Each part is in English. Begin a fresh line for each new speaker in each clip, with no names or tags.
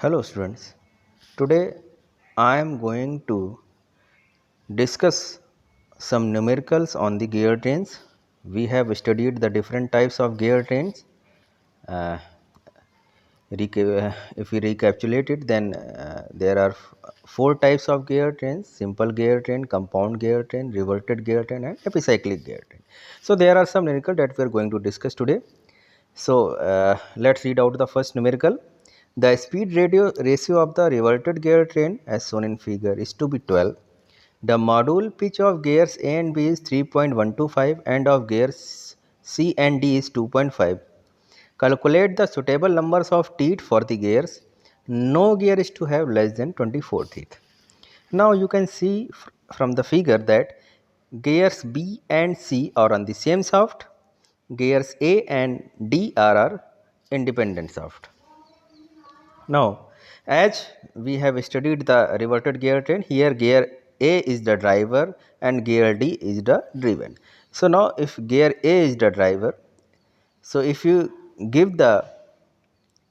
Hello students, today I am going to discuss some numericals on the gear trains. We have studied the different types of gear trains. Uh, if we recapitulate it, then there are four types of gear trains: simple gear train, compound gear train, reverted gear train, and epicyclic gear train. So there are some numerical that we are going to discuss today. So let's read out the first numerical. The speed ratio of the reverted gear train as shown in figure is to be 12. The module pitch of gears A and B is 3.125 and of gears C and D is 2.5. Calculate the suitable numbers of teeth for the gears. No gear is to have less than 24 teeth. Now you can see from the figure that gears B and C are on the same shaft. Gears A and D are independent shaft. Now, as we have studied the reverted gear train, here gear A is the driver and gear D is the driven. So now if gear A is the driver, so if you give the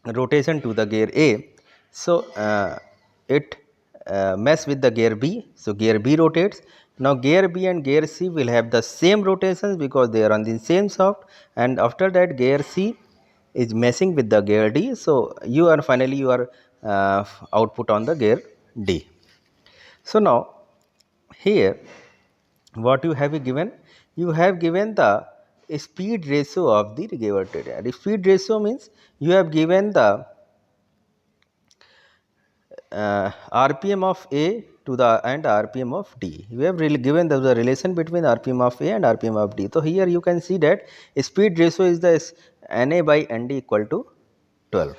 rotation to the gear A, so it mess with the gear B, so gear B rotates. Now gear B and gear C will have the same rotations because they are on the same shaft, and after that gear C is messing with the gear D, so you are finally output on the gear D. So now here what you have given, you have given the speed ratio of the reverted. The speed ratio means you have given the RPM of A to the and RPM of D. You have really given the relation between RPM of A and RPM of D. So here you can see that speed ratio is the NA by ND equal to 12.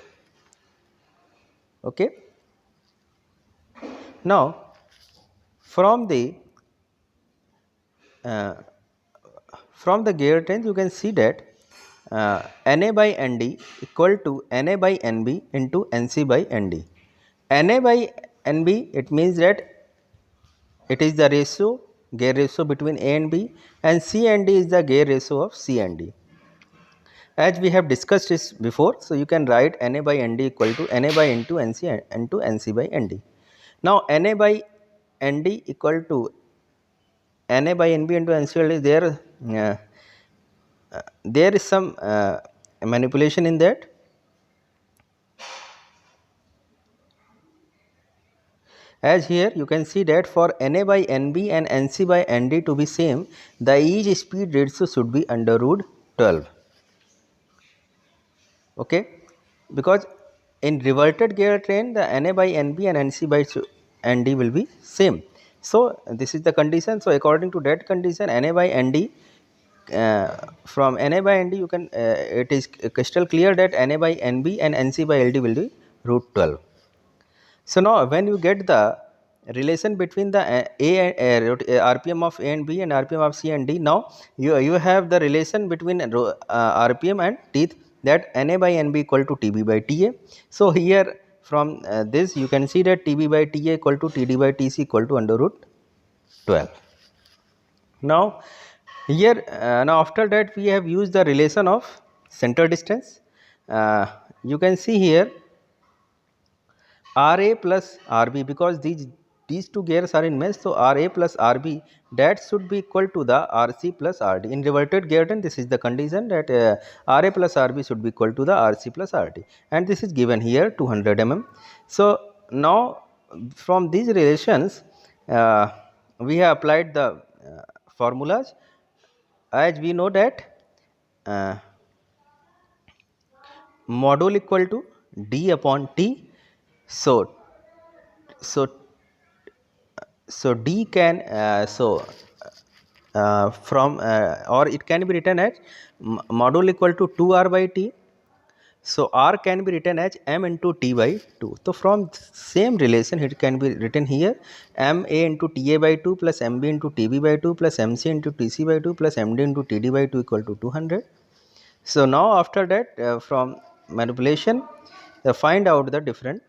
Okay. Now from the uh, gear train you can see that NA by ND equal to NA by NB into NC by ND. NA by NB, it means that it is the gear ratio between A and B, and C and D is the gear ratio of C and D. As we have discussed this before, so you can write NA by ND equal to NA by into NC into NC by ND. Now NA by ND equal to NA by NB into NC by ND, there is some manipulation in that. As here you can see that for NA by NB and NC by ND to be same, the each speed ratio should be under root 12. Okay, because in reverted gear train the NA by NB and NC by ND will be same. So this is the condition. So according to that condition, NA by ND, from NA by ND you can it is crystal clear that NA by NB and NC by LD will be root 12. So now when you get the relation between the RPM of A and B and RPM of C and D, now you have the relation between RPM and teeth, that NA by NB equal to TB by TA. So here from this you can see that TB by TA equal to TD by TC equal to under root 12. Now here now after that we have used the relation of center distance. You can see here RA plus RB, because these two gears are in mesh, so RA plus RB, that should be equal to the RC plus RD. In reverted gear train, this is the condition that RA plus RB should be equal to the RC plus RD, and this is given here 200 mm. So now from these relations we have applied the formulas. As we know that uh, module equal to D upon T. So so D can from or it can be written as module equal to 2R by T. So R can be written as M into T by 2. So from same relation it can be written here MA into TA by 2 plus MB into TB by 2 plus MC into TC by 2 plus MD into TD by 2 equal to 200. So now after that from manipulation find out the different,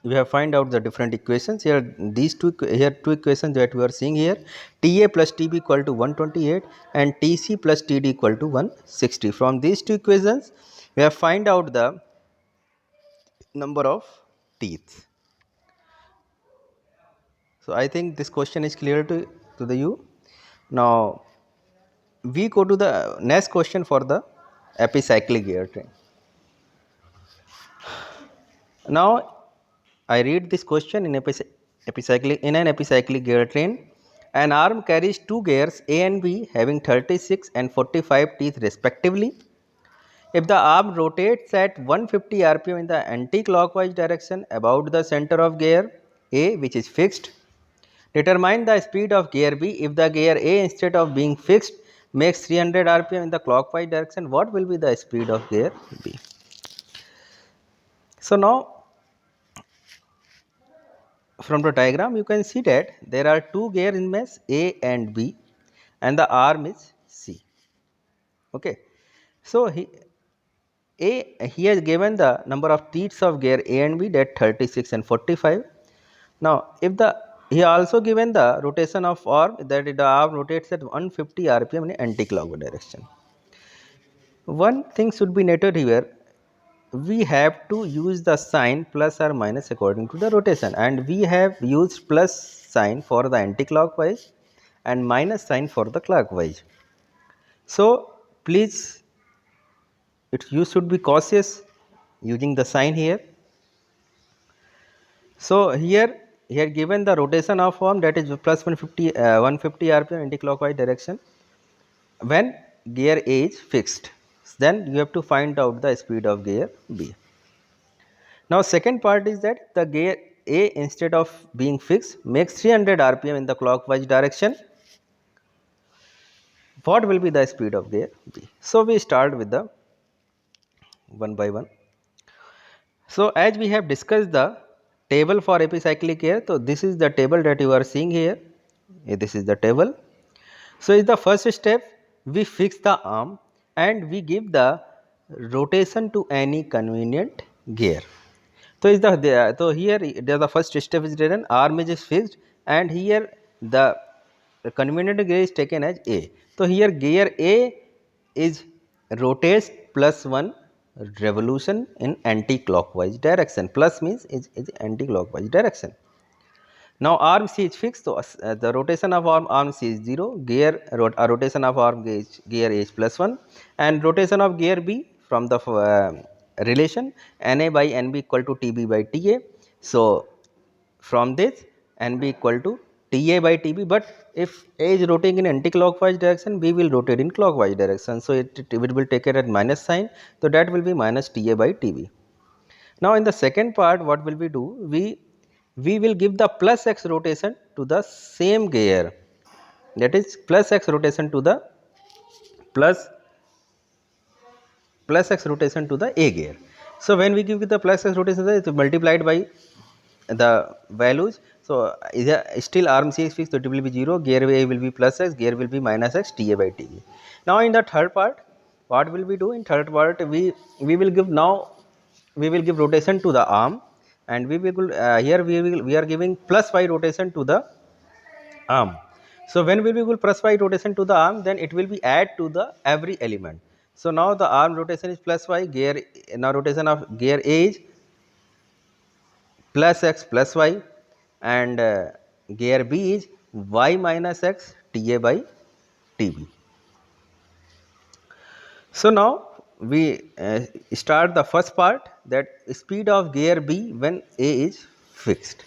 we have find out the different equations. Here these two equations that we are seeing here, TA plus TB equal to 128 and TC plus TD equal to 160. From these two equations we have find out the number of teeth. So I think this question is clear to the you. Now we go to the next question for the epicyclic gear train. Now I read this question in an epicyclic gear train. An arm carries two gears A and B having 36 and 45 teeth respectively. If the arm rotates at 150 rpm in the anti-clockwise direction about the center of gear A, which is fixed, determine the speed of gear B. If the gear A, instead of being fixed, makes 300 rpm in the clockwise direction, what will be the speed of gear B? So now from the diagram you can see that there are two gear inmates A and B and the arm is C. Okay. So he has given the number of teeth of gear A and B, that 36 and 45. Now if the he also given the rotation of arm, that the arm rotates at 150 rpm in anti-clockwise direction. One thing should be noted here, we have to use the sign plus or minus according to the rotation, and we have used plus sign for the anti-clockwise and minus sign for the clockwise. So please, you should be cautious using the sign here. So here given the rotation of arm, that is plus 150 rpm anti-clockwise direction when gear A is fixed, then you have to find out the speed of gear B. Now second part is that the gear A, instead of being fixed, makes 300 rpm in the clockwise direction. What will be the speed of gear B? So we start with the one by one. So as we have discussed the table for epicyclic gear, so this is the table that you are seeing here. This is the table. So in the first step, we fix the arm and we give the rotation to any convenient gear. So is so here the first step is written, arm is fixed, and here the convenient gear is taken as A. So here gear A is rotates plus 1 revolution in anti-clockwise direction. Plus means is anti-clockwise direction. Now arm C is fixed, so the rotation of arm C is 0, rotation of arm gear A is plus 1, and rotation of gear B from the relation Na by Nb equal to Tb by Ta. So from this Nb equal to Ta by Tb, but if A is rotating in anti-clockwise direction, B will rotate in clockwise direction, so it will take it at minus sign, so that will be minus Ta by Tb. Now in the second part, what will we do? We will give the plus x rotation to the same gear, that is plus x rotation to the plus x rotation to the A gear. So when we give the plus x rotation, it is multiplied by the values. So still arm C is fixed, so it will be 0, gear A will be plus x, gear will be minus x, Ta by Tb. Now in the third part, what will we do? In third part, we will give rotation to the arm, and we will here we are giving plus y rotation to the arm. So when we will plus y rotation to the arm, then it will be add to the every element. So now the arm rotation is plus y, gear now rotation of gear A is plus x plus y, and gear B is y minus x Ta by Tb. So now we start the first part, that speed of gear B when A is fixed.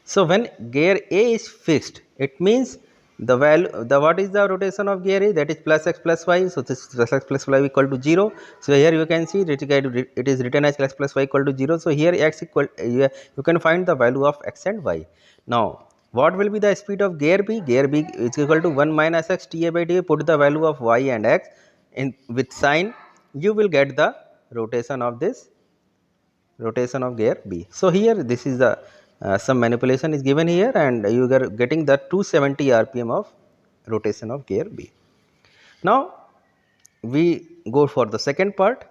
So when gear A is fixed, it means the value, what is the rotation of gear A, that is plus x plus y. So this plus x plus y equal to 0. So here you can see it is written as x plus y equal to 0. So here x equal, you can find the value of x and y. Now what will be the speed of gear B? Gear B is equal to 1 minus x Ta by Tb. Put the value of y and x in with sign, you will get the rotation of gear B. So here this is the some manipulation is given here, and you are getting the 270 rpm of rotation of gear B. Now we go for the second part.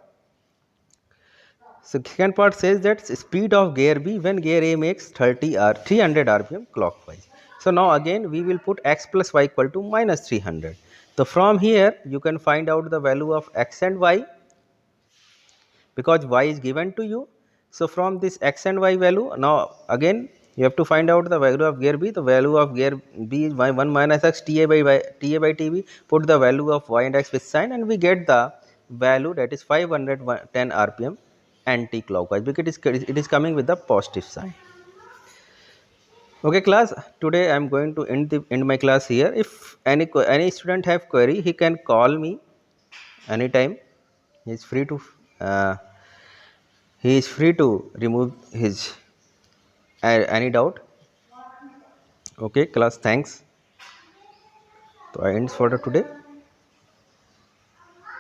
So second part says that speed of gear B when gear A makes 300 rpm clockwise. So now again we will put x plus y equal to minus 300. So from here you can find out the value of x and y, because y is given to you. So from this x and y value, now again you have to find out the value of gear B. The value of gear B is 1 minus x Ta by Tb. Put the value of y and x with sign, and we get the value that is 510 rpm anti-clockwise, because it is coming with the positive sign. Okay class, today I am going to end my class here. If any student have query, he can call me anytime. He is free to uh, remove his any doubt. Okay class, thanks. So I ends for the today.